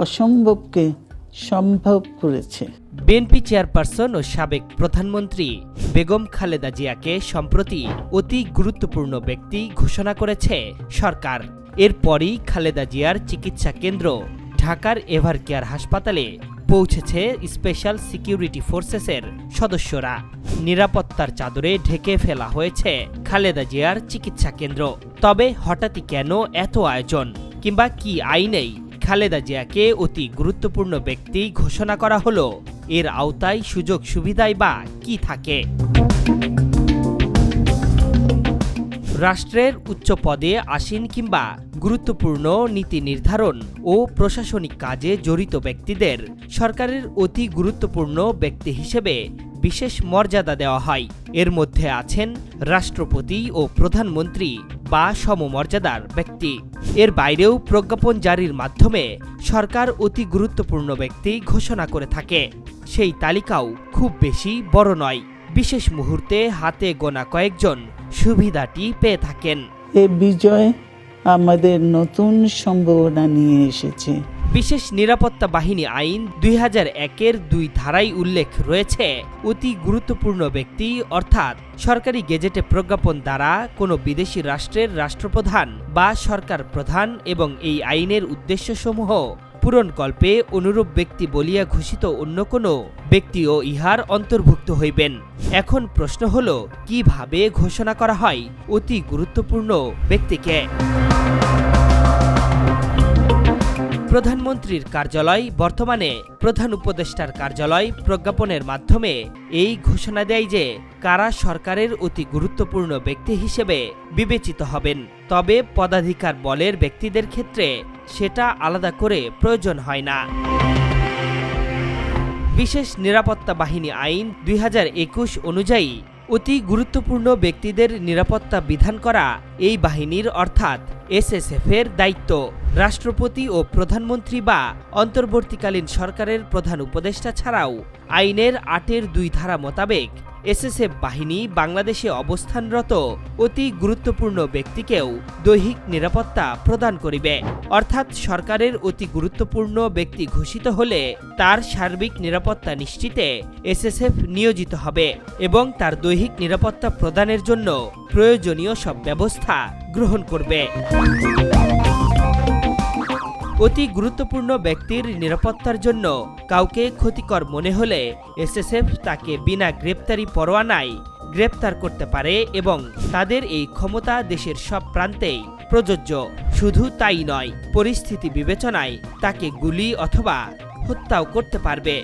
অসম্ভবকে সম্ভব করেছে। বিএনপি চেয়ারপারসন ও সাবেক প্রধানমন্ত্রী বেগম খালেদা জিয়াকে সম্প্রতি অতি গুরুত্বপূর্ণ ব্যক্তি ঘোষণা করেছে সরকার। এরপরই খালেদা জিয়ার চিকিৎসা কেন্দ্র ঢাকার এভারকেয়ার হাসপাতালে পৌঁছেছে স্পেশাল সিকিউরিটি ফোর্সেসের সদস্যরা। নিরাপত্তার চাদরে ঢেকে ফেলা হয়েছে খালেদা জিয়ার চিকিৎসা কেন্দ্র। তবে হঠাৎই কেন এত আয়োজন, কিংবা কি আইনেই খালেদা জিয়াকে অতি গুরুত্বপূর্ণ ব্যক্তি ঘোষণা করা হলো? এর আওতায় সুযোগ সুবিধাই বা কি থাকে? রাষ্ট্রের উচ্চ পদে আসীন কিংবা গুরুত্বপূর্ণ নীতি নির্ধারণ ও প্রশাসনিক কাজে জড়িত ব্যক্তিদের সরকারের অতি গুরুত্বপূর্ণ ব্যক্তি হিসেবে বিশেষ মর্যাদা দেওয়া হয়। এর মধ্যে আছেন রাষ্ট্রপতি ও প্রধানমন্ত্রী বা সমমর্যাদার ব্যক্তি। এর বাইরেও প্রজ্ঞাপন জারির মাধ্যমে সরকার অতি গুরুত্বপূর্ণ ব্যক্তি ঘোষণা করে থাকে। সেই তালিকাও খুব বেশি বড় নয়। বিশেষ মুহূর্তে হাতে গোনা কয়েকজন সুবিধাটি পেয়ে থাকেন। এ বিজয় আমাদের নতুন সম্ভাবনা নিয়ে এসেছে। বিশেষ নিরাপত্তা বাহিনী আইন 2001-এর 2 ধারায় উল্লেখ রয়েছে, অতি গুরুত্বপূর্ণ ব্যক্তি অর্থাৎ সরকারি গেজেটে প্রজ্ঞাপন দ্বারা কোনো বিদেশি রাষ্ট্রের রাষ্ট্রপ্রধান বা সরকার প্রধান এবং এই আইনের উদ্দেশ্যসমূহ পূরণকল্পে অনুরূপ ব্যক্তি বলিয়া ঘোষিত অন্য কোনো ব্যক্তিও ইহার অন্তর্ভুক্ত হইবেন। এখন প্রশ্ন হল, কিভাবে ঘোষণা করা হয় অতি গুরুত্বপূর্ণ ব্যক্তিকে? প্রধানমন্ত্রীর কার্যালয়, বর্তমানে প্রধান উপদেষ্টার কার্যালয় প্রজ্ঞাপনের মাধ্যমে এই ঘোষণা দেয় যে কারা সরকারের অতি গুরুত্বপূর্ণ ব্যক্তি হিসেবে বিবেচিত হবেন। তবে পদাধিকার বলের ব্যক্তিদের ক্ষেত্রে সেটা আলাদা করে প্রয়োজন হয় না। বিশেষ নিরাপত্তা বাহিনী আইন 2021 অনুযায়ী অতি গুরুত্বপূর্ণ ব্যক্তিদের নিরাপত্তা বিধান করা এই বাহিনীর অর্থাৎ এসএসএফ-এর দায়িত্ব। রাষ্ট্রপতি ও প্রধানমন্ত্রী বা অন্তর্বর্তীকালীন সরকারের প্রধান উপদেষ্টা ছাড়াও আইনের 8-এর 2 ধারা মোতাবেক এসএসএফ বাহিনী বাংলাদেশে অবস্থানরত অতি গুরুত্বপূর্ণ ব্যক্তিকেও দৈহিক নিরাপত্তা প্রদান করিবে। অর্থাৎ সরকারের অতি গুরুত্বপূর্ণ ব্যক্তি ঘোষিত হলে তার সার্বিক নিরাপত্তা নিশ্চিতে এসএসএফ নিয়োজিত হবে এবং তার দৈহিক নিরাপত্তা প্রদানের জন্য প্রয়োজনীয় সব ব্যবস্থা গ্রহণ করবে। অতি গুরুত্বপূর্ণ ব্যক্তির নিরাপত্তার জন্য কাউকে ক্ষতিকর মনে হলে এসএসএফ তাকে বিনা গ্রেপ্তারি পরোয়ানায় গ্রেপ্তার করতে পারে এবং তাদের এই ক্ষমতা দেশের সব প্রান্তেই প্রযোজ্য। শুধু তাই নয়, পরিস্থিতি বিবেচনায় তাকে গুলি অথবা হত্যাও করতে পারবে।